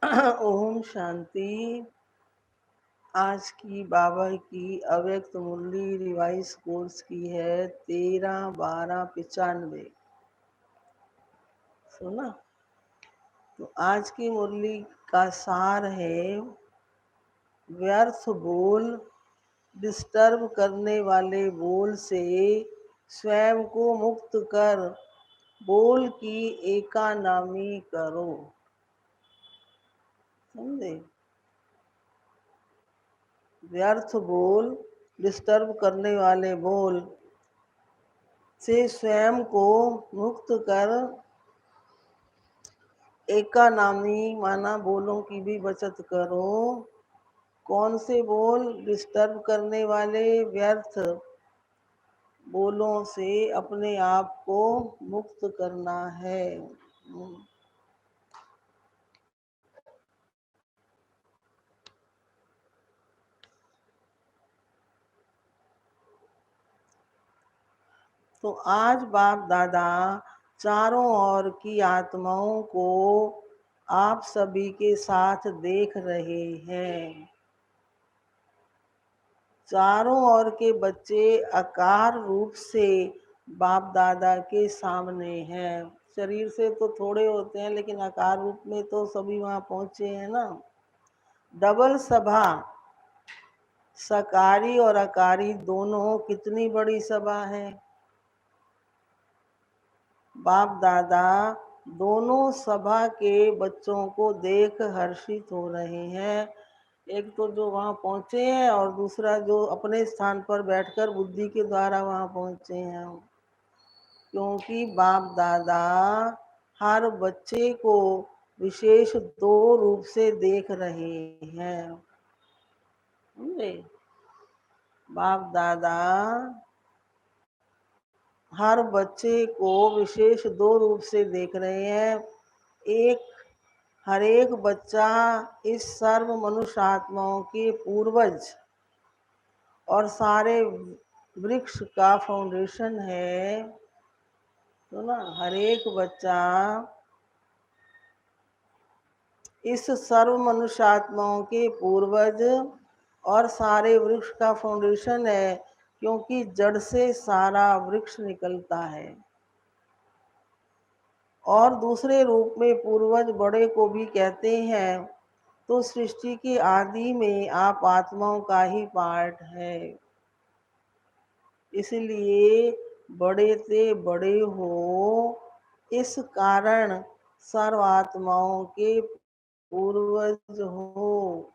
ओम शांति। आज की बाबा की अव्यक्त मुरली रिवाइज कोर्स की है 13/12/95। सुना? तो आज की मुरली का सार है, व्यर्थ बोल, डिस्टर्ब करने वाले बोल से स्वयं को मुक्त कर बोल की एकानामी करो। समझे? व्यर्थ बोल, डिस्टर्ब करने वाले बोल से स्वयं को मुक्त कर एकानामी माना बोलों की भी बचत करो। कौन से बोल? डिस्टर्ब करने वाले व्यर्थ बोलों से अपने आप को मुक्त करना है। तो आज बाप दादा चारों ओर की आत्माओं को आप सभी के साथ देख रहे हैं। चारों ओर के बच्चे आकार रूप से बाप दादा के सामने हैं। शरीर से तो थोड़े होते हैं, लेकिन आकार रूप में तो सभी वहां पहुंचे हैं ना। डबल सभा, सकारी और आकारी दोनों, कितनी बड़ी सभा है। बाप दादा दोनों सभा के बच्चों को देख हर्षित हो रहे हैं। एक तो जो वहां पहुंचे हैं, और दूसरा जो अपने स्थान पर बैठकर बुद्धि के द्वारा वहां पहुंचे हैं। क्योंकि बाप दादा हर बच्चे को विशेष दो रूप से देख रहे हैं। समझे? बाप दादा हर बच्चे को विशेष दो रूप से देख रहे हैं। एक, हर एक बच्चा इस सर्व मनुष्य आत्माओं के पूर्वज और सारे वृक्ष का फाउंडेशन है। तो ना, हर एक बच्चा इस सर्व मनुष्य आत्माओं के पूर्वज और सारे वृक्ष का फाउंडेशन है, क्योंकि जड़ से सारा वृक्ष निकलता है। और दूसरे रूप में पूर्वज बड़े को भी कहते हैं। तो सृष्टि की आदि में आप आत्माओं का ही पार्ट है, इसलिए बड़े से बड़े हो। इस कारण सर्व आत्माओं के पूर्वज हो।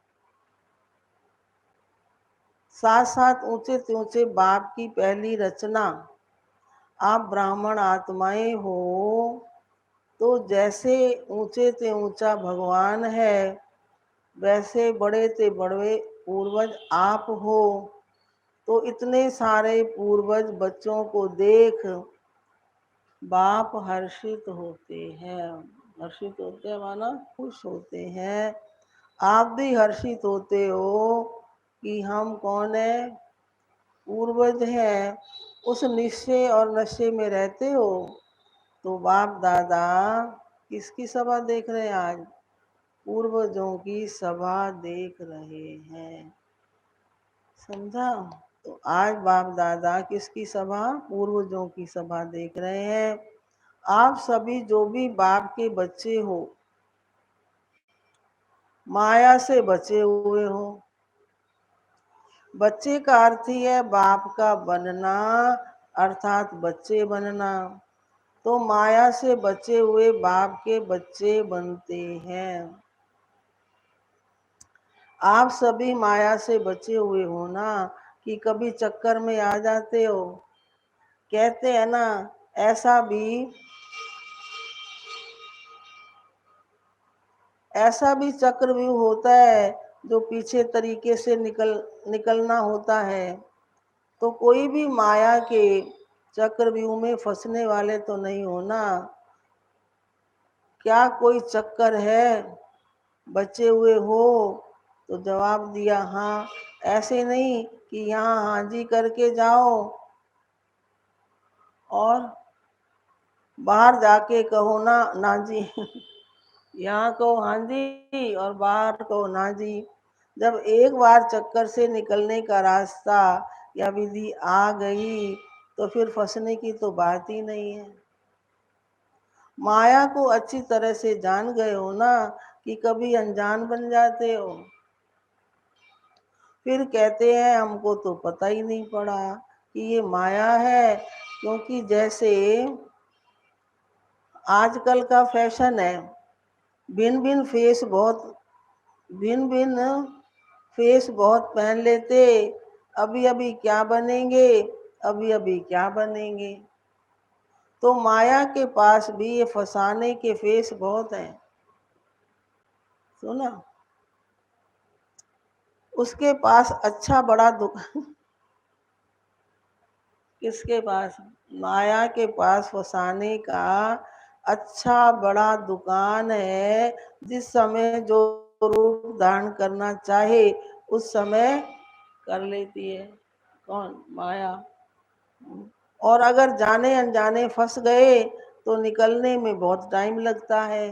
साथ साथ ऊंचे से ऊंचे बाप की पहली रचना आप ब्राह्मण आत्माएं हो। तो जैसे ऊंचे से ऊंचा भगवान है, वैसे बड़े से बड़े पूर्वज आप हो। तो इतने सारे पूर्वज बच्चों को देख बाप हर्षित होते हैं। हर्षित होते हैं माना खुश होते हैं। आप भी हर्षित होते हो कि हम कौन है? पूर्वज हैं। उस निश्चय और नशे में रहते हो। तो बाप दादा किसकी सभा देख रहे हैं आज? पूर्वजों की सभा देख रहे हैं। समझा? तो आज बाप दादा किसकी सभा? पूर्वजों की सभा देख रहे हैं। आप सभी जो भी बाप के बच्चे हो, माया से बचे हुए हो। बच्चे का अर्थ ही है बाप का बनना, अर्थात बच्चे बनना। तो माया से बचे हुए बाप के बच्चे बनते हैं। आप सभी माया से बचे हुए हो ना, कि कभी चक्कर में आ जाते हो। कहते हैं ना, ऐसा भी चक्रव्यूह होता है जो पीछे तरीके से निकलना होता है। तो कोई भी माया के चक्रव्यूह में फंसने वाले तो नहीं हो ना। क्या कोई चक्कर है? बचे हुए हो? तो जवाब दिया हाँ। ऐसे नहीं कि यहाँ हाँ जी करके जाओ और बाहर जाके कहो ना, ना जी। यहाँ कहो हाँ जी और बाहर कहो ना जी। जब एक बार चक्कर से निकलने का रास्ता या विधि आ गई तो फिर फंसने की तो बात ही नहीं है। माया को अच्छी तरह से जान गए हो ना कि कभी अनजान बन जाते हो। फिर कहते हैं हमको तो पता ही नहीं पड़ा कि ये माया है, क्योंकि जैसे आजकल का फैशन है, भिन्न भिन्न फेस बहुत भिन्न भिन्न फेस बहुत पहन लेते, अभी अभी क्या बनेंगे, अभी अभी क्या बनेंगे। तो माया के पास भी ये फसाने के फेस बहुत हैं। सुना, उसके पास अच्छा बड़ा दुकान किसके पास? माया के पास फसाने का अच्छा बड़ा दुकान है। जिस समय जो रूप धारण करना चाहे उस समय कर लेती है। कौन? माया। और अगर जाने अनजाने फंस गए तो निकलने में बहुत टाइम लगता है।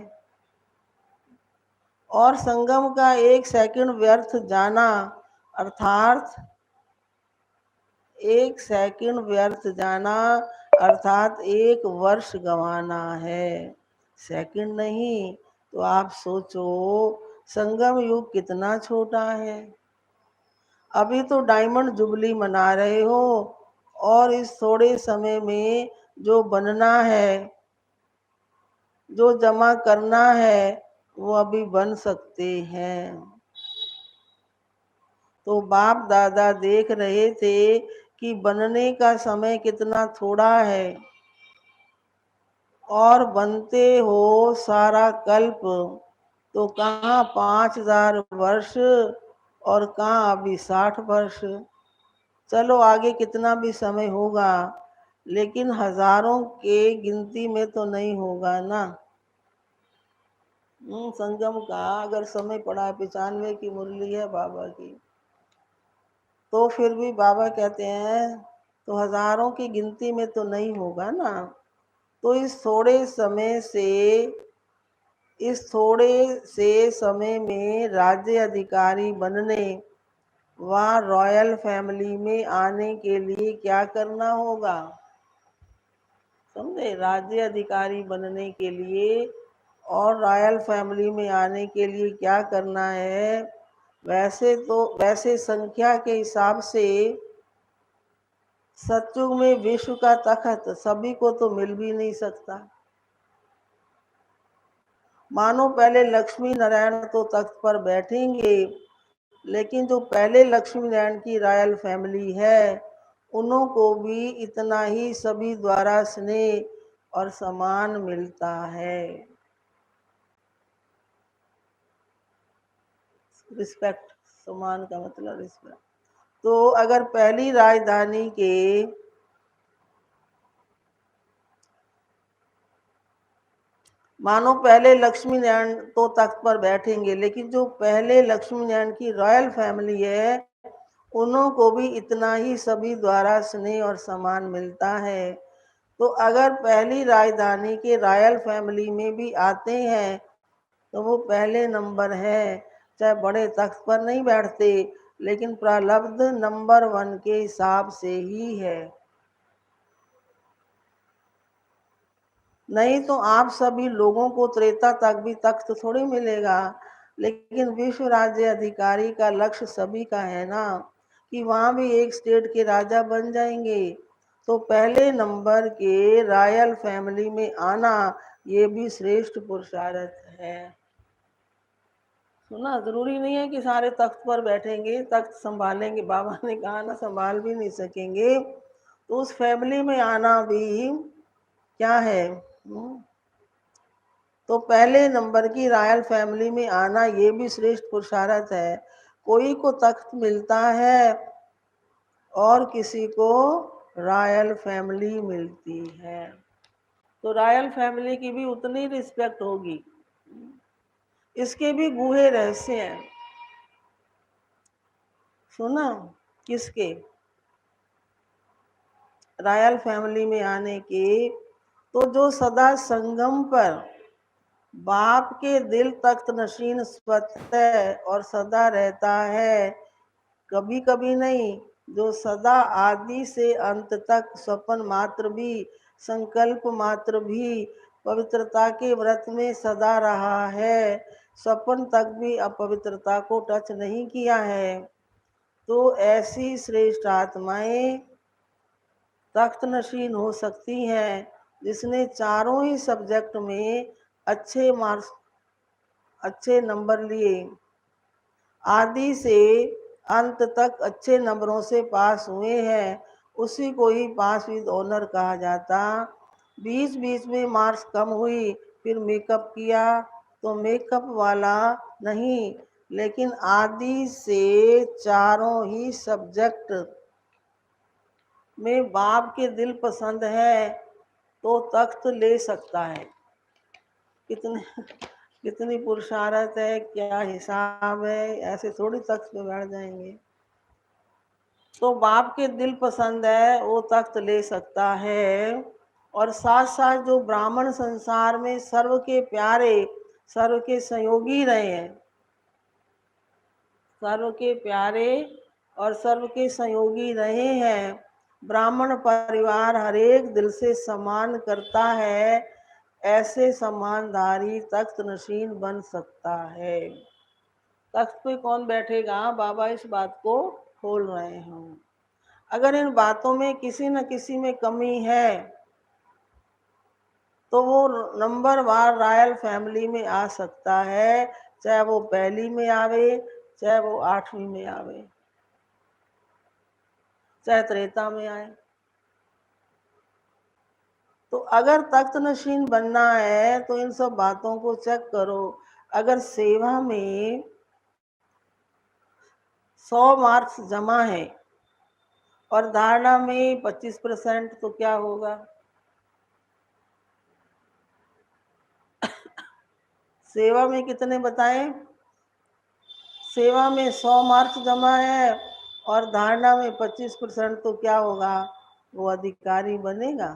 और संगम का एक सेकंड व्यर्थ जाना अर्थात एक सेकंड व्यर्थ जाना अर्थात एक वर्ष गंवाना है। सेकंड नहीं तो आप सोचो संगम युग कितना छोटा है। अभी तो डायमंड जुबली मना रहे हो और इस थोड़े समय में जो बनना है, जो जमा करना है वो अभी बन सकते हैं। तो बाप दादा देख रहे थे कि बनने का समय कितना थोड़ा है और बनते हो सारा कल्प, तो कहाँ 5,000 वर्ष और कहाँ अभी 60 वर्ष। चलो आगे कितना भी समय होगा लेकिन हजारों के गिनती में तो नहीं होगा ना। संगम का अगर समय पड़ा, 95 की मुरली है बाबा की, तो फिर भी बाबा कहते हैं तो हजारों की गिनती में तो नहीं होगा ना। तो इस थोड़े से समय में राज्य अधिकारी बनने व रॉयल फैमिली में आने के लिए क्या करना होगा? समझे? राज्य अधिकारी बनने के लिए और रॉयल फैमिली में आने के लिए क्या करना है? वैसे संख्या के हिसाब से सतयुग में विश्व का तखत सभी को तो मिल भी नहीं सकता। मानो पहले लक्ष्मी नारायण तो तख्त पर बैठेंगे, लेकिन जो पहले लक्ष्मी नारायण की रॉयल फैमिली है उन्हों को भी इतना ही सभी द्वारा स्नेह और सम्मान मिलता है। रिस्पेक्ट, सम्मान का मतलब रिस्पेक्ट। तो अगर पहली राजधानी के मानो पहले लक्ष्मी नारायण तो तख्त पर बैठेंगे, लेकिन जो पहले लक्ष्मी नारायण की रॉयल फैमिली है उन्हों को भी इतना ही सभी द्वारा स्नेह और सम्मान मिलता है। तो अगर पहली राजधानी के रॉयल फैमिली में भी आते हैं तो वो पहले नंबर है, चाहे बड़े तख्त पर नहीं बैठते, लेकिन प्रारब्ध नंबर 1 के हिसाब से ही है। नहीं तो आप सभी लोगों को त्रेता तक भी तख्त थोड़ी मिलेगा। लेकिन विश्व राज्य अधिकारी का लक्ष्य सभी का है ना कि वहां भी एक स्टेट के राजा बन जाएंगे। तो पहले नंबर के रॉयल फैमिली में आना ये भी श्रेष्ठ पुरुषार्थ है। सुना, जरूरी नहीं है कि सारे तख्त पर बैठेंगे, तख्त संभालेंगे। बाबा ने कहा ना संभाल भी नहीं सकेंगे, तो उस फैमिली में आना भी क्या है। तो पहले नंबर की रॉयल फैमिली में आना ये भी श्रेष्ठ पुरुषार्थ है। कोई को तख्त मिलता है और किसी को रॉयल फैमिली मिलती है। तो रॉयल फैमिली की भी उतनी रिस्पेक्ट होगी। इसके भी गूढ़े रहस्य हैं। सुना? किसके? रॉयल फैमिली में आने के। तो जो सदा संगम पर बाप के दिल तख्त नशीन स्वतः और सदा रहता है, कभी कभी नहीं। जो सदा आदि से अंत तक स्वप्न मात्र भी, संकल्प मात्र भी पवित्रता के व्रत में सदा रहा है, स्वप्न तक भी अपवित्रता को टच नहीं किया है, तो ऐसी श्रेष्ठ आत्माएं तख्त नशीन हो सकती हैं जिसने चारों ही सब्जेक्ट में अच्छे मार्क्स, अच्छे नंबर लिए, आदि से अंत तक अच्छे नंबरों से पास हुए हैं, उसी को ही पास विद ऑनर कहा जाता। बीच बीच में मार्क्स कम हुई, फिर मेकअप किया तो मेकअप वाला नहीं, लेकिन आदि से चारों ही सब्जेक्ट में बाप के दिल पसंद है तो तख्त ले सकता है। कितने कितनी पुरुषारत है, क्या हिसाब है, ऐसे थोड़ी तख्त पे बैठ जाएंगे। तो बाप के दिल पसंद है वो तख्त ले सकता है। और साथ साथ जो ब्राह्मण संसार में सर्व के प्यारे, सर्व के सहयोगी रहे हैं, सर्व के प्यारे और सर्व के सहयोगी रहे हैं, ब्राह्मण परिवार हरेक दिल से सम्मान करता है, ऐसे सम्मानधारी तख्त नशीन बन सकता है। तख्त पे कौन बैठेगा, बाबा इस बात को खोल रहे हैं। अगर इन बातों में किसी न किसी में कमी है तो वो नंबर वार रॉयल फैमिली में आ सकता है, चाहे वो पहली में आवे, चाहे वो 8वीं में आवे, चाहे त्रेता में आए। तो अगर तख्त नशीन बनना है तो इन सब बातों को चेक करो। अगर सेवा में 100 मार्क्स जमा है और धारणा में 25%, तो क्या होगा? सेवा में कितने बताएं? सेवा में 100 मार्क्स जमा है और धारणा में 25%, तो क्या होगा? वो अधिकारी बनेगा।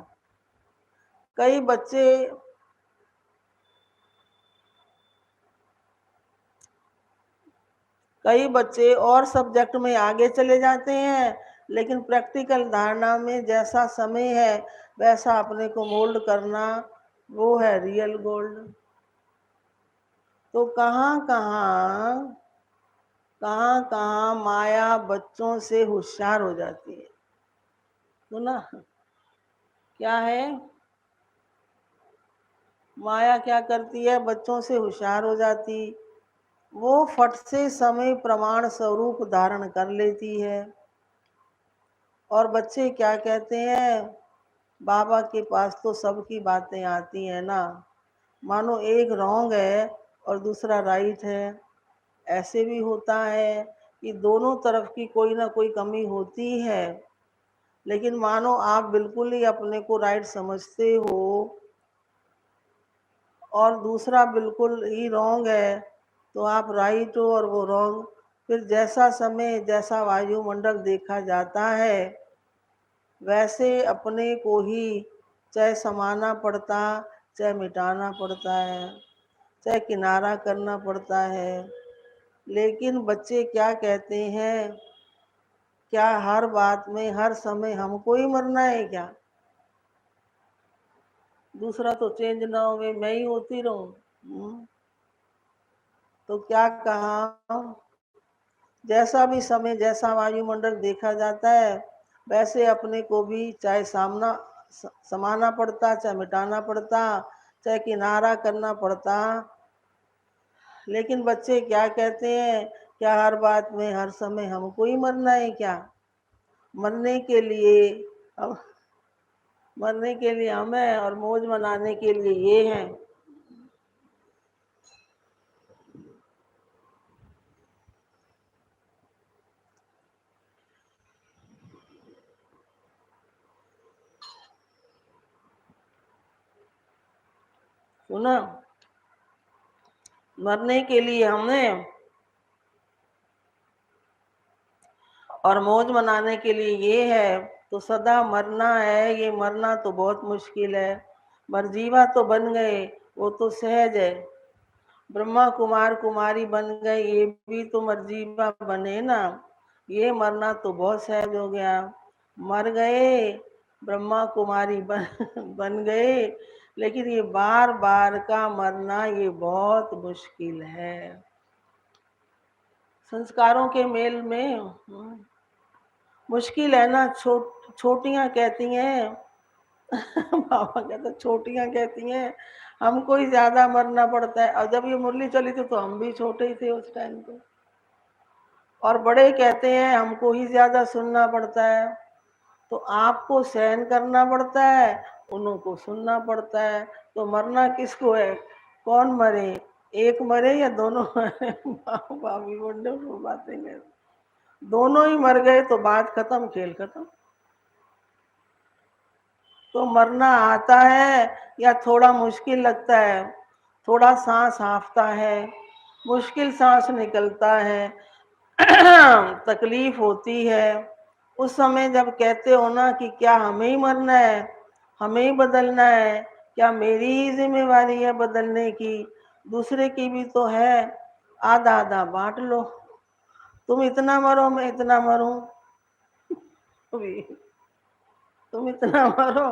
कई बच्चे और सब्जेक्ट में आगे चले जाते हैं, लेकिन प्रैक्टिकल धारणा में जैसा समय है वैसा अपने को मोल्ड करना, वो है रियल गोल्ड। तो कहाँ कहाँ माया बच्चों से होशियार हो जाती है। सुना क्या है? माया क्या करती है? बच्चों से होशियार हो जाती, वो फट से समय प्रमाण स्वरूप धारण कर लेती है। और बच्चे क्या कहते हैं, बाबा के पास तो सबकी बातें आती हैं ना, मानो एक रॉन्ग है और दूसरा राइट है। ऐसे भी होता है कि दोनों तरफ की कोई ना कोई कमी होती है, लेकिन मानो आप बिल्कुल ही अपने को राइट समझते हो और दूसरा बिल्कुल ही रॉन्ग है, तो आप राइट हो और वो रॉन्ग। फिर जैसा समय, जैसा वायुमंडल देखा जाता है, वैसे अपने को ही चाहे समाना पड़ता, चाहे मिटाना पड़ता है, चाहे किनारा करना पड़ता है। लेकिन बच्चे क्या कहते हैं, क्या हर बात में हर समय हमको ही मरना है क्या? दूसरा तो चेंज ना हो, मैं ही होती रहूं। तो क्या कहा, जैसा भी समय, जैसा वायुमंडल देखा जाता है, वैसे अपने को भी चाहे समाना पड़ता, चाहे मिटाना पड़ता, चाहे किनारा करना पड़ता। लेकिन बच्चे क्या कहते हैं, क्या हर बात में हर समय हमको ही मरना है क्या? मरने के लिए मरने के लिए हमें और मौज मनाने के लिए ये हैं। सुना, मरने के लिए हमें और मौज मनाने के लिए ये है, तो सदा मरना है। ये मरना तो बहुत मुश्किल है। मरजीवा तो बन गए, वो तो सहज है। ब्रह्मा कुमार कुमारी बन गए, ये भी तो मर्जीवा बने ना। ये मरना तो बहुत सहज हो गया। मर गए, ब्रह्मा कुमारी बन गए, लेकिन ये बार बार का मरना ये बहुत मुश्किल है। संस्कारों के मेल में मुश्किल है ना। छोटियां कहती हैं बाबा कहते छोटियां कहती हैं हमको ही ज्यादा मरना पड़ता है। और जब ये मुरली चली थी तो हम भी छोटे ही थे उस टाइम पे। और बड़े कहते हैं हमको ही ज्यादा सुनना पड़ता है। तो आपको सहन करना पड़ता है, उनको सुनना पड़ता है। तो मरना किसको है? कौन मरे? एक मरे या दोनों मरे? भाभी वंडरफुल बातें हैं। दोनों ही मर गए तो बात खत्म, खेल खत्म। तो मरना आता है या थोड़ा मुश्किल लगता है, थोड़ा सांस हांफता है, मुश्किल सांस निकलता है, तकलीफ होती है। उस समय जब कहते हो ना कि क्या हमें ही मरना है, हमें ही बदलना है, क्या मेरी ही जिम्मेवारी है बदलने की? दूसरे की भी तो है। आधा आधा बांट लो, तुम इतना मरो मैं इतना मरूं, तुम इतना मरो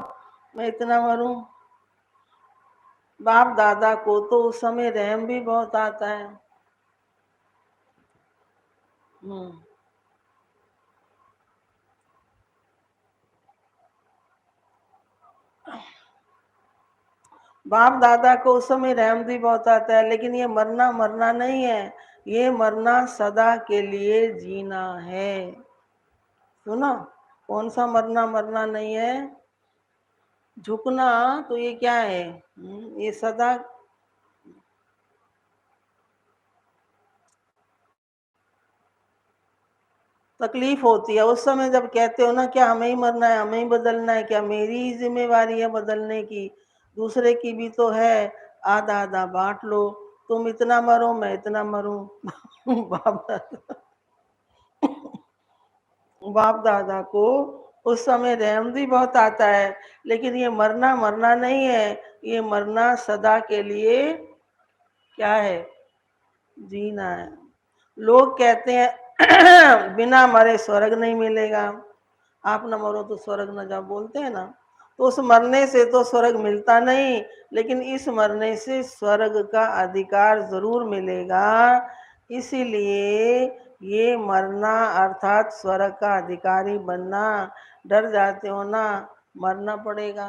मैं इतना मरूं। बाप दादा को तो उस समय रहम भी बहुत आता है। बाप दादा को उस समय रहम भी बहुत आता है, लेकिन ये मरना मरना नहीं है, ये मरना सदा के लिए जीना है। सुना? कौन सा मरना मरना नहीं है? झुकना तो ये क्या है? ये सदा तकलीफ होती है। उस समय जब कहते हो ना क्या हमें ही मरना है, हमें ही बदलना है, क्या मेरी ही जिम्मेवारी है बदलने की? दूसरे की भी तो है। आधा आधा बांट लो, तुम इतना मरो मैं इतना मरूं। बाप दादा बाप दादा को उस समय रहम भी बहुत आता है, लेकिन ये मरना मरना नहीं है, ये मरना सदा के लिए क्या है? जीना है। लोग कहते हैं बिना मरे स्वर्ग नहीं मिलेगा, आप न मरो तो स्वर्ग न जाओ, बोलते हैं ना। तो उस मरने से तो स्वर्ग मिलता नहीं, लेकिन इस मरने से स्वर्ग का अधिकार जरूर मिलेगा। इसीलिए ये मरना अर्थात स्वर्ग का अधिकारी बनना। डर जाते हो ना? मरना पड़ेगा,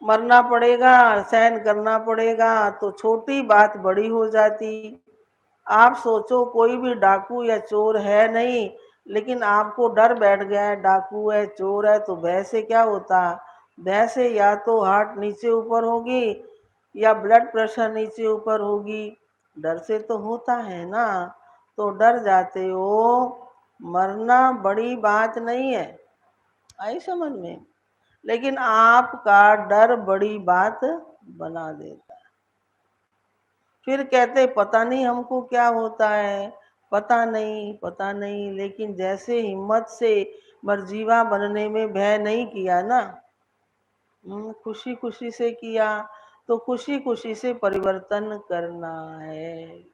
मरना पड़ेगा, सहन करना पड़ेगा, तो छोटी बात बड़ी हो जाती। आप सोचो कोई भी डाकू या चोर है नहीं, लेकिन आपको डर बैठ गया है डाकू है चोर है, तो भय से क्या होता? भय से या तो हार्ट नीचे ऊपर होगी या ब्लड प्रेशर नीचे ऊपर होगी। डर से तो होता है ना। तो डर जाते हो। मरना बड़ी बात नहीं है, आई समझ में? लेकिन आपका डर बड़ी बात बना देता है। फिर कहते पता नहीं हमको क्या होता है, पता नहीं पता नहीं। लेकिन जैसे हिम्मत से मर्जीवा बनने में भय नहीं किया ना, खुशी खुशी से किया, तो खुशी खुशी से परिवर्तन करना है।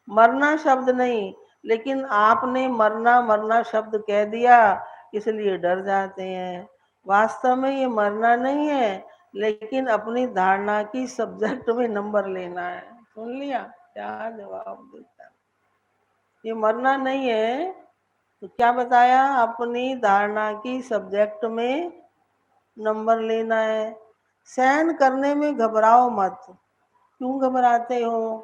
मरना शब्द नहीं, लेकिन आपने मरना मरना शब्द कह दिया, इसलिए डर जाते हैं। वास्तव में ये मरना नहीं है, लेकिन अपनी धारणा की सब्जेक्ट में नंबर लेना है। सुन लिया? क्या जवाब देता? ये मरना नहीं है, तो क्या बताया? अपनी धारणा की सब्जेक्ट में नंबर लेना है। सहन करने में घबराओ मत। क्यों घबराते हो?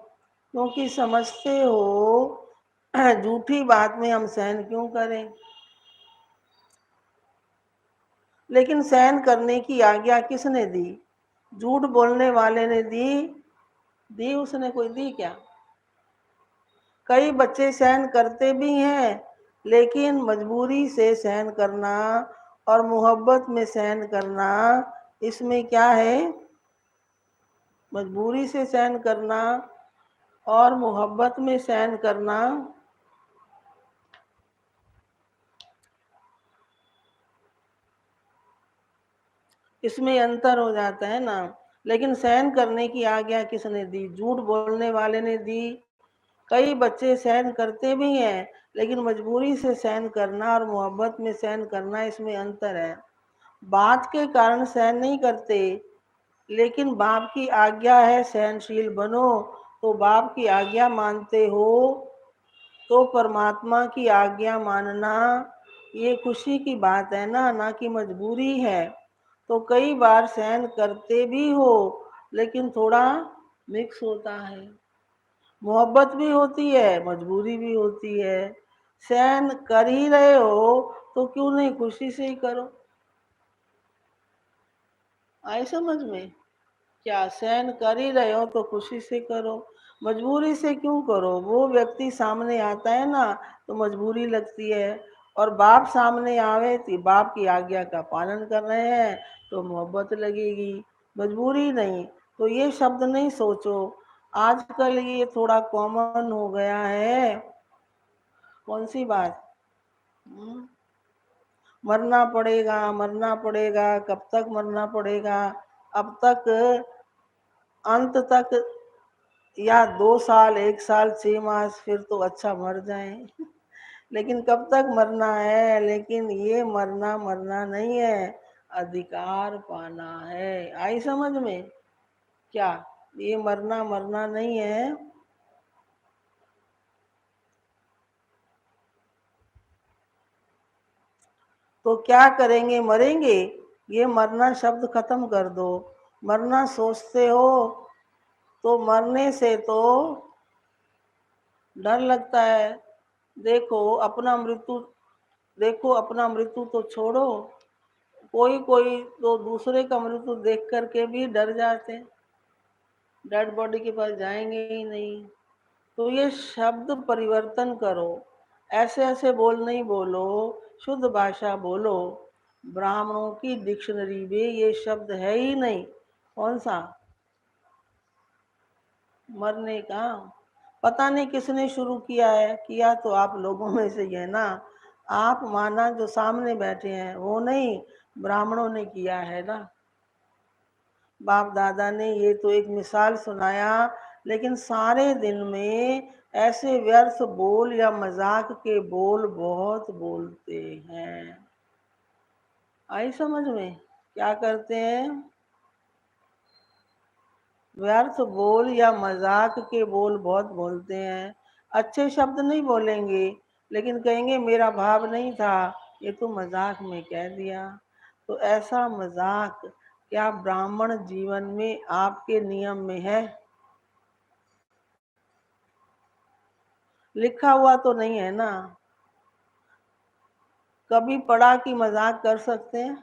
क्योंकि समझते हो झूठी बात में हम सहन क्यों करें? लेकिन सहन करने की आज्ञा किसने दी? झूठ बोलने वाले ने दी? दी उसने? कोई दी क्या? कई बच्चे सहन करते भी हैं, लेकिन मजबूरी से सहन करना और मोहब्बत में सहन करना, इसमें क्या है? मजबूरी से सहन करना और मोहब्बत में सहन करना। इसमें अंतर हो जाता है ना। लेकिन सहन करने की आज्ञा किसने दी? झूठ बोलने वाले ने दी। कई बच्चे सहन करते भी हैं, लेकिन मजबूरी से सहन करना और मोहब्बत में सहन करना, इसमें अंतर है। बात के कारण सहन नहीं करते, लेकिन बाप की आज्ञा है सहनशील बनो, तो बाप की आज्ञा मानते हो, तो परमात्मा की आज्ञा मानना ये खुशी की बात है ना, ना कि मजबूरी है। तो कई बार सहन करते भी हो, लेकिन थोड़ा मिक्स होता है। मोहब्बत भी होती है, मजबूरी भी होती है। सहन कर ही रहे हो तो क्यों नहीं खुशी से ही करो। आए समझ में? क्या सहन कर ही रहे हो तो खुशी से करो, मजबूरी से क्यों करो? वो व्यक्ति सामने आता है ना, तो मजबूरी लगती है। और बाप सामने आवे तो बाप की आज्ञा का पालन कर रहे हैं तो मोहब्बत लगेगी, मजबूरी नहीं। तो ये शब्द नहीं सोचो। आजकल ये थोड़ा कॉमन हो गया है। कौन सी बात? हम्म? मरना पड़ेगा, मरना पड़ेगा, कब तक मरना पड़ेगा? अब तक, अंत तक, या 2 साल, 1 साल, 6 मास, फिर तो अच्छा मर जाएं। लेकिन कब तक मरना है? लेकिन ये मरना मरना नहीं है, अधिकार पाना है। आई समझ में? क्या ये मरना मरना नहीं है? तो क्या करेंगे? मरेंगे? ये मरना शब्द खत्म कर दो। मरना सोचते हो तो मरने से तो डर लगता है। देखो अपना मृत्यु, देखो अपना मृत्यु तो छोड़ो, कोई कोई तो दूसरे का मृत्यु देख करके भी डर जाते हैं, डेड बॉडी के पास जाएंगे ही नहीं। तो ये शब्द परिवर्तन करो। ऐसे ऐसे बोल नहीं बोलो, शुद्ध भाषा बोलो। ब्राह्मणों की डिक्शनरी में ये शब्द है ही नहीं। कौन सा? मरने का। पता नहीं किसने शुरू किया है, किया तो आप लोगों में से ही है ना। आप माना जो सामने बैठे हैं वो नहीं, ब्राह्मणों ने किया है ना। बाप दादा ने ये तो एक मिसाल सुनाया, लेकिन सारे दिन में ऐसे व्यर्थ बोल या मजाक के बोल बहुत बोलते हैं। आई समझ में? क्या करते हैं? व्यर्थ बोल या मजाक के बोल बहुत बोलते हैं। अच्छे शब्द नहीं बोलेंगे, लेकिन कहेंगे मेरा भाव नहीं था, ये तो मजाक में कह दिया। तो ऐसा मजाक क्या ब्राह्मण जीवन में आपके नियम में है? लिखा हुआ तो नहीं है ना। कभी पढ़ा कि मजाक कर सकते हैं?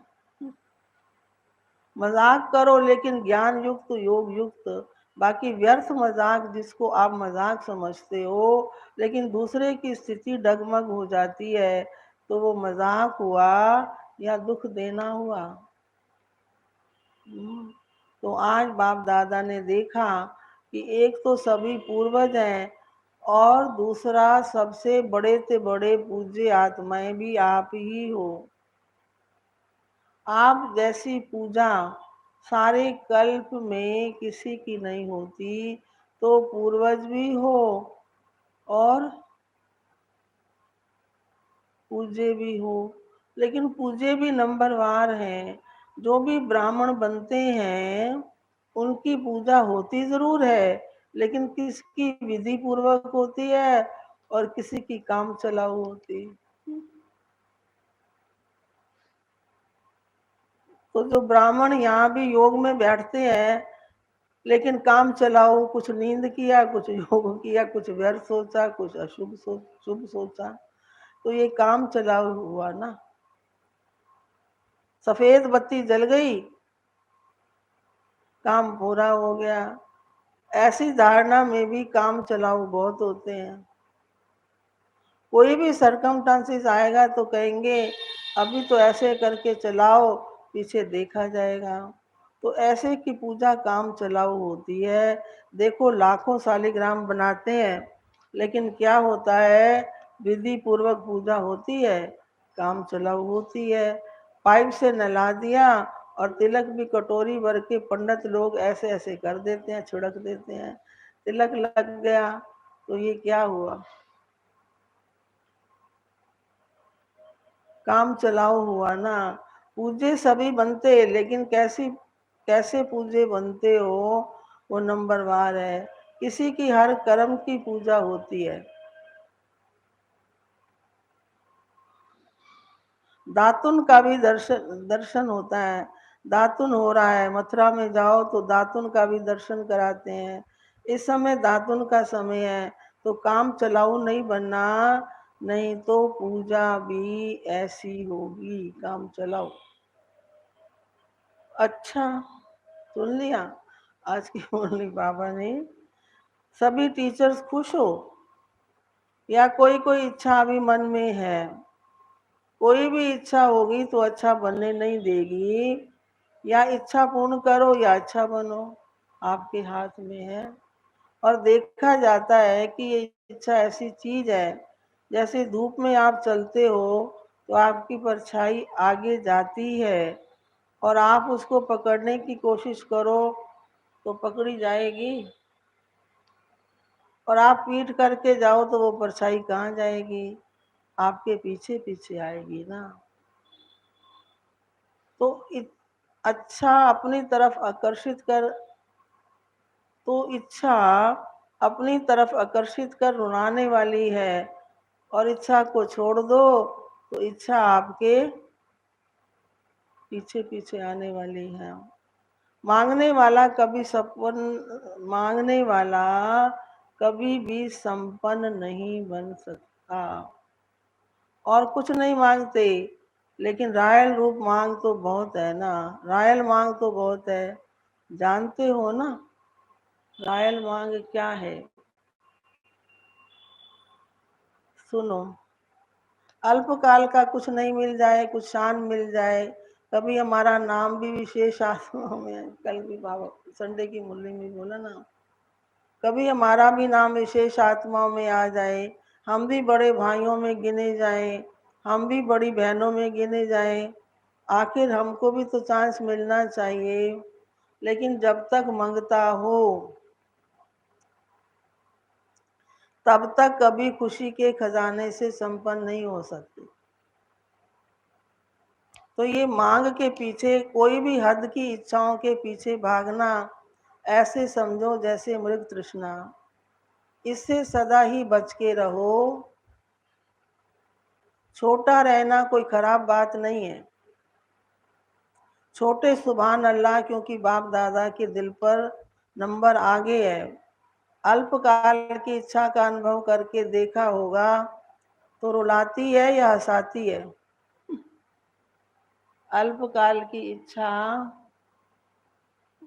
मजाक करो लेकिन ज्ञान युक्त, योग युक्त। बाकी व्यर्थ मजाक जिसको आप मजाक समझते हो, लेकिन दूसरे की स्थिति डगमग हो जाती है, तो वो मजाक हुआ या दुख देना हुआ। तो आज बाप दादा ने देखा कि एक तो सभी पूर्वज हैं, और दूसरा सबसे बड़े से बड़े पूज्य आत्माएं भी आप ही हो। आप जैसी पूजा सारे कल्प में किसी की नहीं होती। तो पूर्वज भी हो और पूज्य भी हो, लेकिन पूज्य भी नंबरवार हैं। जो भी ब्राह्मण बनते हैं उनकी पूजा होती जरूर है, लेकिन किसकी विधि पूर्वक होती है और किसी की काम चलाऊ होती। तो जो ब्राह्मण यहाँ भी योग में बैठते हैं, लेकिन काम चलाओ, कुछ नींद किया, कुछ योग किया, कुछ व्यर्थ सोचा, कुछ अशुभ शुभ सोचा, तो ये काम चलाओ हुआ ना। सफेद बत्ती जल गई, काम पूरा हो गया। ऐसी धारणा में भी काम चलाओ बहुत होते हैं। कोई भी सरकमस्टांसेस आएगा तो कहेंगे अभी तो ऐसे करके चलाओ, पीछे देखा जाएगा। तो ऐसे की पूजा काम चलाऊ होती है। देखो लाखों शालिग्राम बनाते हैं, लेकिन क्या होता है? विधि पूर्वक पूजा होती है, काम चलाऊ होती है। पाइप से नहला दिया और तिलक भी कटोरी भर के पंडित लोग ऐसे ऐसे कर देते हैं, छिड़क देते हैं, तिलक लग गया तो ये क्या हुआ? काम चलाओ हुआ ना। पूजे सभी बनते, लेकिन कैसे पूजे बनते हो वो नंबरवार है। किसी की हर कर्म की पूजा होती है। दातुन का भी दर्शन दर्शन होता है। दातुन हो रहा है, मथुरा में जाओ तो दातुन का भी दर्शन कराते हैं। इस समय दातुन का समय है, तो काम चलाऊ नहीं बनना, नहीं तो पूजा भी ऐसी होगी, काम चलाओ। अच्छा, सुन लिया आज की मुरली बाबा ने। सभी टीचर्स खुश हो, या कोई कोई इच्छा अभी मन में है? कोई भी इच्छा होगी तो अच्छा बनने नहीं देगी। या इच्छा पूर्ण करो या अच्छा बनो, आपके हाथ में है। और देखा जाता है कि ये इच्छा ऐसी चीज है, जैसे धूप में आप चलते हो तो आपकी परछाई आगे जाती है, और आप उसको पकड़ने की कोशिश करो तो पकड़ी जाएगी, और आप पीट करके जाओ तो वो परछाई कहाँ जाएगी? आपके पीछे पीछे आएगी ना। तो अच्छा अपनी तरफ आकर्षित कर, तो इच्छा अपनी तरफ आकर्षित कर रुलाने वाली है, और इच्छा को छोड़ दो तो इच्छा आपके पीछे पीछे आने वाली है। मांगने वाला कभी सपन मांगने वाला कभी भी संपन्न नहीं बन सकता। और कुछ नहीं मांगते, लेकिन रायल रूप मांग तो बहुत है ना। रायल मांग तो बहुत है, जानते हो ना रायल मांग क्या है? सुनो, अल्पकाल का कुछ नहीं मिल जाए, कुछ शान मिल जाए। कभी हमारा नाम भी विशेष आत्माओं में, कल भी बाबा संडे की मुरली में बोला ना, कभी हमारा भी नाम विशेष आत्माओं में आ जाए, हम भी बड़े भाइयों में गिने जाएं, हम भी बड़ी बहनों में गिने जाएं। आखिर हमको भी तो चांस मिलना चाहिए। लेकिन जब तक मंगता हो तब तक कभी खुशी के खजाने से संपन्न नहीं हो सकती। तो ये मांग के पीछे, कोई भी हद की इच्छाओं के पीछे भागना, ऐसे समझो जैसे मृग तृष्णा। इससे सदा ही बच के रहो। छोटा रहना कोई खराब बात नहीं है। छोटे सुभान अल्लाह, क्योंकि बाप दादा के दिल पर नंबर आगे है। अल्पकाल की इच्छा का अनुभव करके देखा होगा तो रुलाती है या हंसाती है? अल्पकाल की इच्छा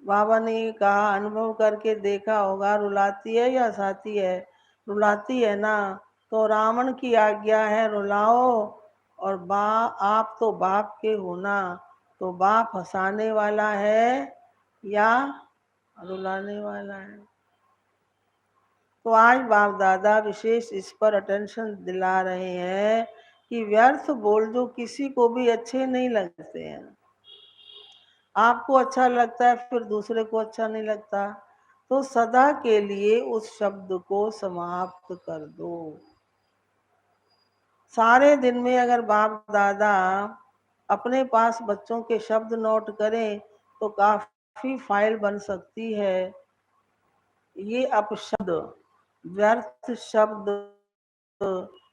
बाबा ने कहा अनुभव करके देखा होगा, रुलाती है या हंसाती है? रुलाती है ना। तो रावण की आज्ञा है रुलाओ, और आप तो बाप के हो ना, तो बाप हंसाने वाला है या रुलाने वाला है? तो आज बाप दादा विशेष इस पर अटेंशन दिला रहे हैं कि व्यर्थ बोल जो किसी को भी अच्छे नहीं लगते हैं। आपको अच्छा लगता है, फिर दूसरे को अच्छा नहीं लगता, तो सदा के लिए उस शब्द को समाप्त कर दो। सारे दिन में अगर बाप दादा अपने पास बच्चों के शब्द नोट करें तो काफी फाइल बन सकती है। ये अपशब्द, व्यर्थ शब्द,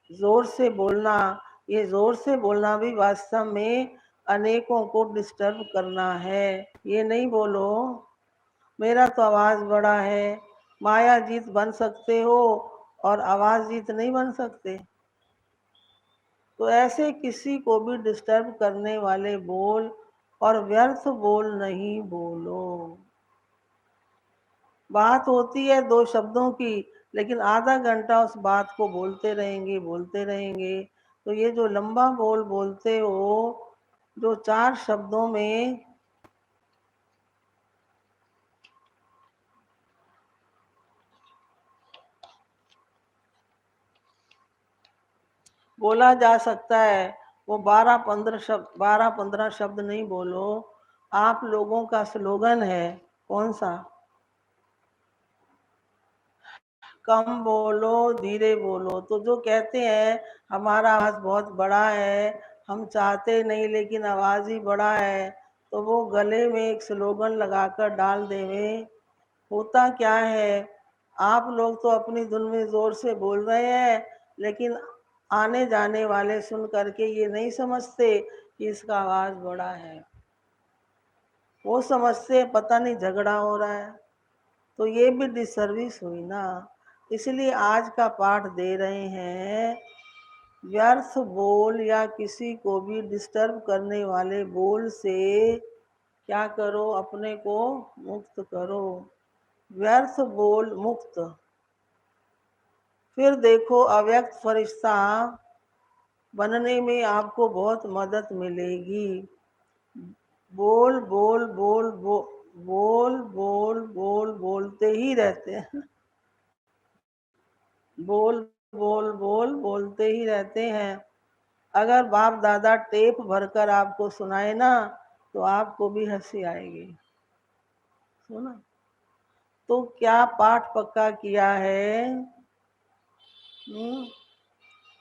जोर से बोलना, ये जोर से बोलना भी वास्तव में अनेकों को डिस्टर्ब करना है। ये नहीं बोलो मेरा तो आवाज बड़ा है, माया जीत बन सकते हो और आवाज जीत नहीं बन सकते। तो ऐसे किसी को भी डिस्टर्ब करने वाले बोल और व्यर्थ बोल नहीं बोलो। बात होती है दो शब्दों की, लेकिन आधा घंटा उस बात को बोलते रहेंगे। तो ये जो लंबा बोल बोलते हो, जो 4 शब्दों में बोला जा सकता है, वो 12-15 शब्द नहीं बोलो। आप लोगों का स्लोगन है कौन सा? कम बोलो धीरे बोलो। तो जो कहते हैं हमारा आवाज बहुत बड़ा है, हम चाहते नहीं लेकिन आवाज ही बड़ा है, तो वो गले में एक स्लोगन लगाकर डाल देवे। होता क्या है, आप लोग तो अपनी धुन में जोर से बोल रहे हैं, लेकिन आने जाने वाले सुन करके ये नहीं समझते कि इसका आवाज बड़ा है। वो समझते पता नहीं झगड़ा हो रहा है, तो ये भी डिसर्विस हुई ना। इसलिए आज का पाठ दे रहे हैं, व्यर्थ बोल या किसी को भी डिस्टर्ब करने वाले बोल से क्या करो, अपने को मुक्त करो। व्यर्थ बोल मुक्त। फिर देखो अव्यक्त फरिश्ता बनने में आपको बहुत मदद मिलेगी। बोल बोल बोल बोल बोल बोल बोल बोलते ही रहते हैं। बोल बोल बोल बोलते ही रहते हैं। अगर बाप दादा टेप भरकर आपको सुनाए ना, तो आपको भी हंसी आएगी। सुना? तो क्या पाठ पक्का किया है?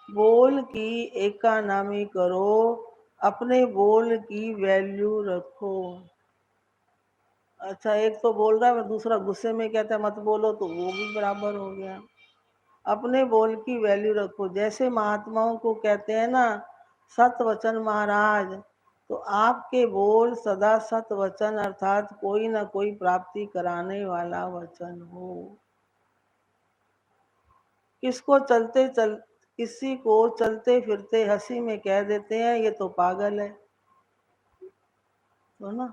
बोल की एकानामी करो, अपने बोल की वैल्यू रखो। अच्छा, एक तो बोल रहा है, दूसरा गुस्से में कहता है मत बोलो, तो वो भी बराबर हो गया। अपने बोल की वैल्यू रखो। जैसे महात्माओं को कहते हैं ना सत वचन महाराज, तो आपके बोल सदा सत वचन अर्थात कोई ना कोई प्राप्ति कराने वाला वचन हो। किसी को चलते फिरते हंसी में कह देते हैं ये तो पागल है, तो ना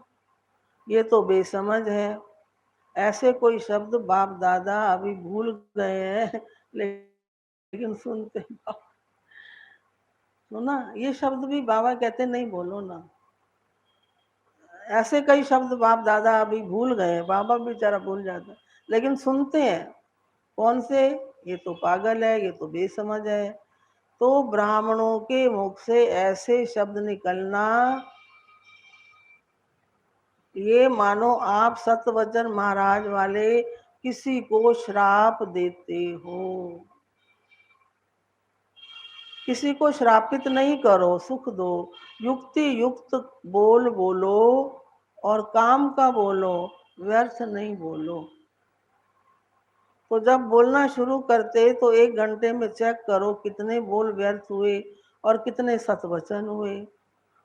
ये तो बेसमझ है। ऐसे कोई शब्द बाप दादा अभी भूल गए हैं, लेकिन सुनते तो ना ये शब्द भी बाबा कहते नहीं बोलो ना। ऐसे कई शब्द बाप दादा अभी भूल गए, बाबा बेचारा भूल जाता है, लेकिन सुनते हैं। कौन से? ये तो पागल है, ये तो बेसमझ है। तो ब्राह्मणों के मुख से ऐसे शब्द निकलना, ये मानो आप सतवचन महाराज वाले किसी को श्राप देते हो। किसी को श्रापित नहीं करो, सुख दो। युक्ति युक्त बोल बोलो और काम का बोलो, व्यर्थ नहीं बोलो। तो जब बोलना शुरू करते तो 1 घंटे में चेक करो कितने बोल व्यर्थ हुए और कितने सतवचन हुए।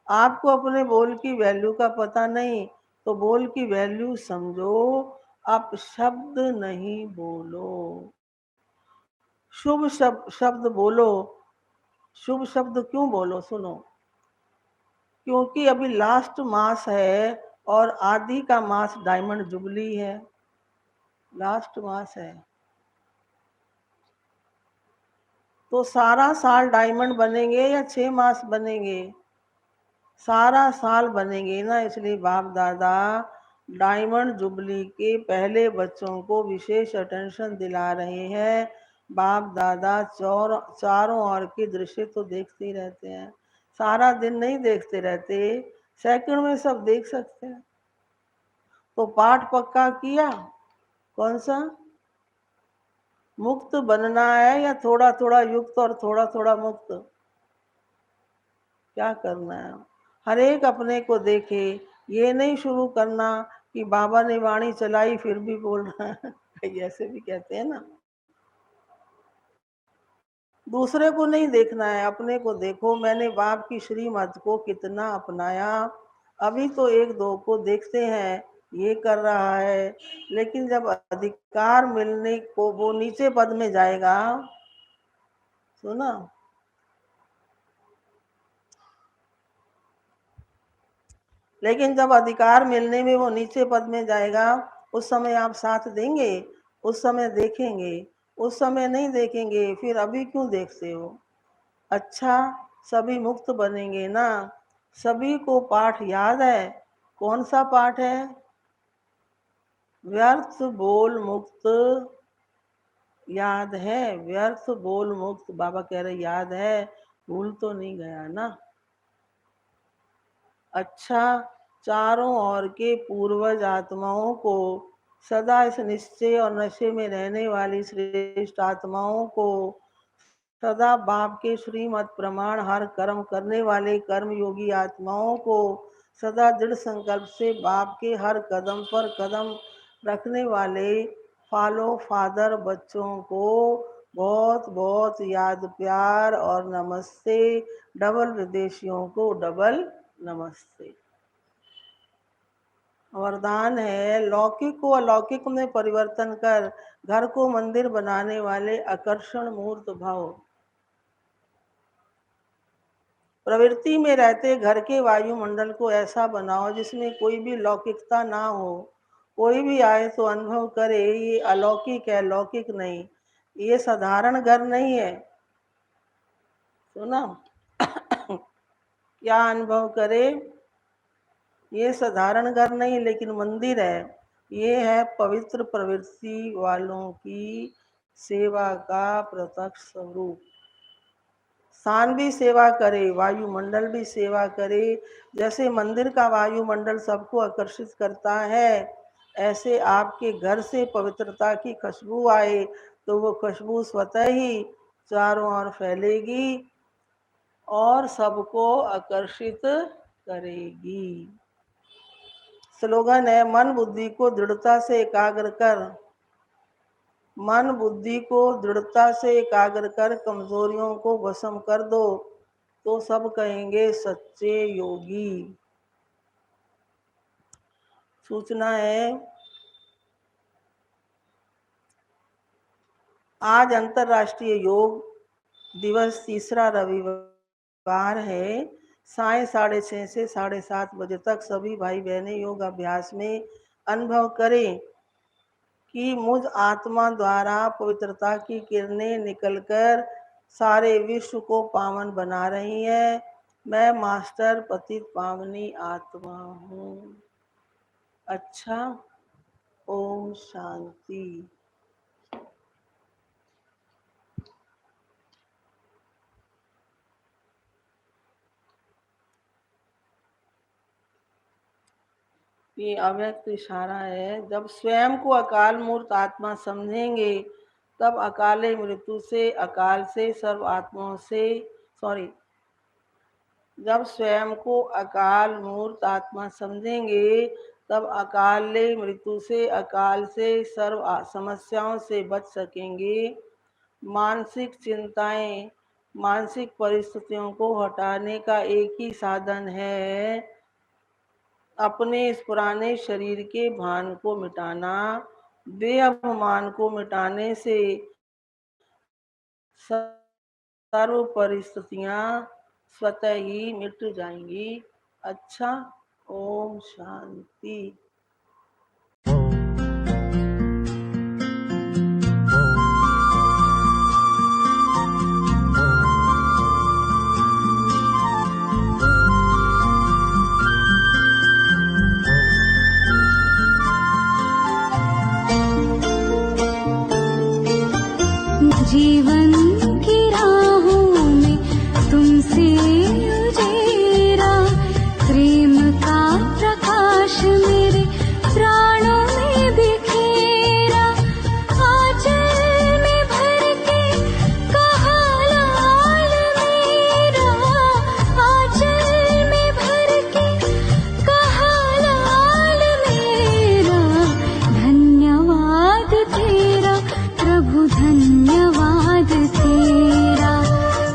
आपको अपने बोल की वैल्यू का पता नहीं, तो बोल की वैल्यू समझो। आप शब्द नहीं बोलो, शुभ शब्द बोलो। शुभ शब्द क्यों बोलो? सुनो, क्योंकि अभी लास्ट मास है और आदि का मास डायमंड जुबली है। लास्ट मास है तो सारा साल डायमंड बनेंगे या 6 मास बनेंगे? सारा साल बनेंगे ना। इसलिए बाप दादा डायमंड जुबली के पहले बच्चों को विशेष अटेंशन दिला रहे हैं। बाप दादा चारों ओर के दृश्य तो देखते ही रहते हैं, सारा दिन नहीं देखते रहते, सेकंड में सब देख सकते हैं। तो पाठ पक्का किया। कौन सा? मुक्त बनना है या थोड़ा थोड़ा युक्त और थोड़ा थोड़ा मुक्त? क्या करना है? हर एक अपने को देखे। ये नहीं शुरू करना कि बाबा ने वाणी चलाई फिर भी बोल रहा है। कई ऐसे भी कहते हैं ना। दूसरे को नहीं देखना है, अपने को देखो। मैंने बाप की श्रीमत को कितना अपनाया। अभी तो 1-2 को देखते हैं ये कर रहा है, लेकिन जब अधिकार मिलने को वो नीचे पद में जाएगा, सुना, लेकिन जब अधिकार मिलने में वो नीचे पद में जाएगा, उस समय आप साथ देंगे? उस समय देखेंगे? उस समय नहीं देखेंगे, फिर अभी क्यों देखते हो? अच्छा, सभी मुक्त बनेंगे ना। सभी को पाठ याद है? कौन सा पाठ है? व्यर्थ बोल मुक्त याद है? व्यर्थ बोल मुक्त बाबा कह रहे याद है, भूल तो नहीं गया ना। अच्छा, चारों ओर के पूर्वज आत्माओं को, सदा इस निश्चय और नशे में रहने वाली श्रेष्ठ आत्माओं को, सदा बाप के श्रीमत प्रमाण हर कर्म करने वाले कर्म योगी आत्माओं को, सदा दृढ़ संकल्प से बाप के हर कदम पर कदम रखने वाले फॉलो फादर बच्चों को बहुत बहुत याद प्यार और नमस्ते। डबल विदेशियों को डबल नमस्ते। वरदान है, लौकिक को अलौकिक में परिवर्तन कर घर को मंदिर बनाने वाले आकर्षण मूर्त भाव। प्रवृत्ति में रहते घर के वायुमंडल को ऐसा बनाओ जिसमें कोई भी लौकिकता ना हो। कोई भी आए तो अनुभव करे ये अलौकिक है, लौकिक नहीं। ये साधारण घर नहीं है। सुना? क्या अनुभव करे? ये साधारण घर नहीं लेकिन मंदिर है। ये है पवित्र प्रवृत्ति वालों की सेवा का प्रत्यक्ष स्वरूप। स्थान भी सेवा करे, वायुमंडल भी सेवा करे। जैसे मंदिर का वायुमंडल सबको आकर्षित करता है, ऐसे आपके घर से पवित्रता की खुशबू आए तो वो खुशबू स्वतः ही चारों ओर फैलेगी और सबको आकर्षित करेगी। स्लोगन है, मन बुद्धि को दृढ़ता से एकाग्र कर। मन बुद्धि को दृढ़ता से एकाग्र कर कमजोरियों को भस्म कर दो तो सब कहेंगे सच्चे योगी। सूचना है, आज अंतर्राष्ट्रीय योग दिवस, तीसरा रविवार है। साय 6:30 से 7:30 बजे तक सभी भाई बहनें योग अभ्यास में अनुभव करें कि मुझ आत्मा द्वारा पवित्रता की किरणें निकलकर सारे विश्व को पावन बना रही हैं। मैं मास्टर पतित पावनी आत्मा हूँ। अच्छा, ओम शांति। ये अव्यक्त इशारा है। जब स्वयं को अकाल मूर्त आत्मा समझेंगे तब अकाले मृत्यु से, अकाल से सर्व आत्माओं से जब स्वयं को अकाल मूर्त आत्मा समझेंगे तब अकाले मृत्यु से, अकाल से सर्व समस्याओं से बच सकेंगे। मानसिक चिंताएं, मानसिक परिस्थितियों को हटाने का एक ही साधन है, अपने इस पुराने शरीर के भान को मिटाना। देहाभिमान को मिटाने से सर्व परिस्थितियां स्वतः ही मिट जाएंगी। अच्छा, ओम शांति। जीवन की राहों में तुमसे उजेरा, प्रेम का प्रकाश मेरे प्राणों में बिखेरा। आंचल में भर के कहा लाल मेरा, आंचल में भर के कहा लाल मेरा। धन्यवाद तेरा प्रभु, धन्यवाद तेरा,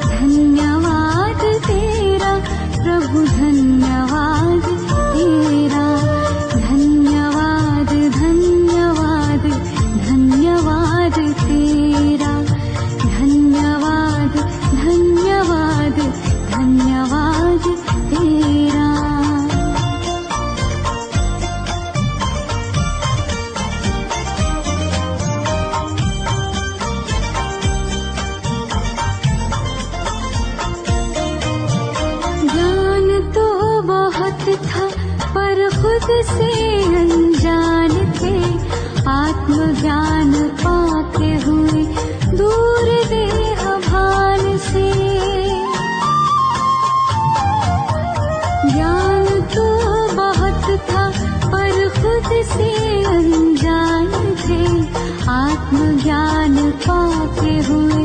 धन्यवाद तेरा प्रभु, धन्यवाद तेरा। धन्यवाद धन्यवाद धन्यवाद तेरा, धन्यवाद धन्यवाद धन्यवाद तेरा। था पर खुद से अनजान थे, आत्मज्ञान पाके हुए दूर देह भान से। ज्ञान तो बहुत खुद से अनजान थे, आत्मज्ञान पाते हुए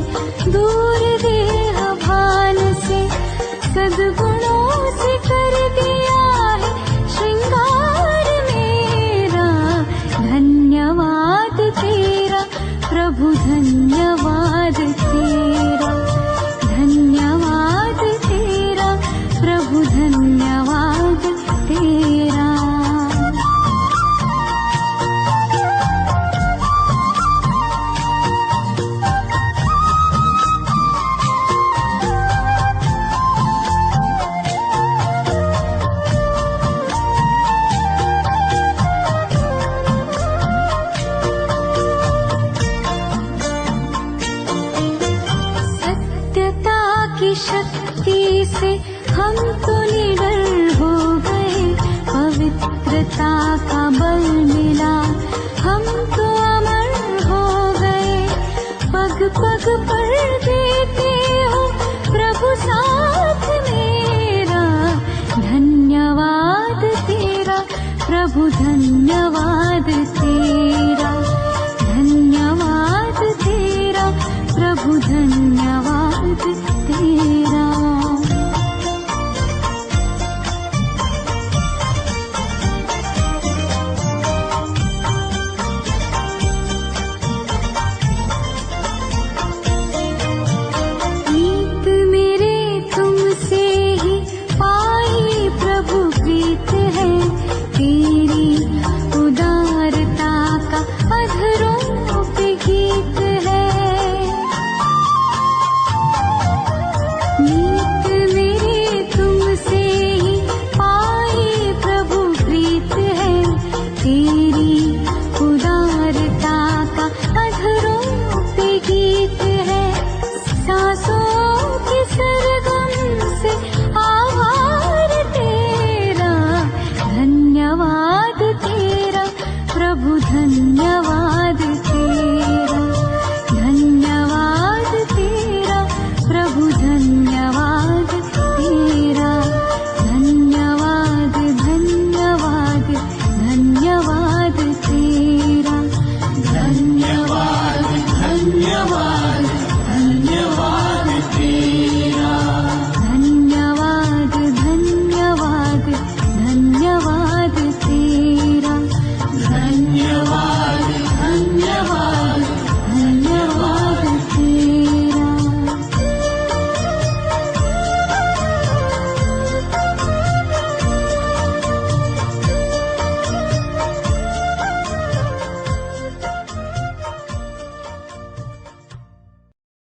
दूर देह भान से, सद्गुणों से कर दिया है श्रृंगार मेरा। धन्यवाद तेरा प्रभु, धन्यवाद तेरा, धन्यवाद तेरा प्रभु, धन्यवाद तेरा। की शक्ति से हम तो निडर हो गए, पवित्रता का बल मिला हम तो अमर हो गए। पग पग पर देते हो प्रभु साथ मेरा, धन्यवाद तेरा प्रभु, धन्यवाद तेरा, धन्यवाद तेरा प्रभु, धन्यवाद।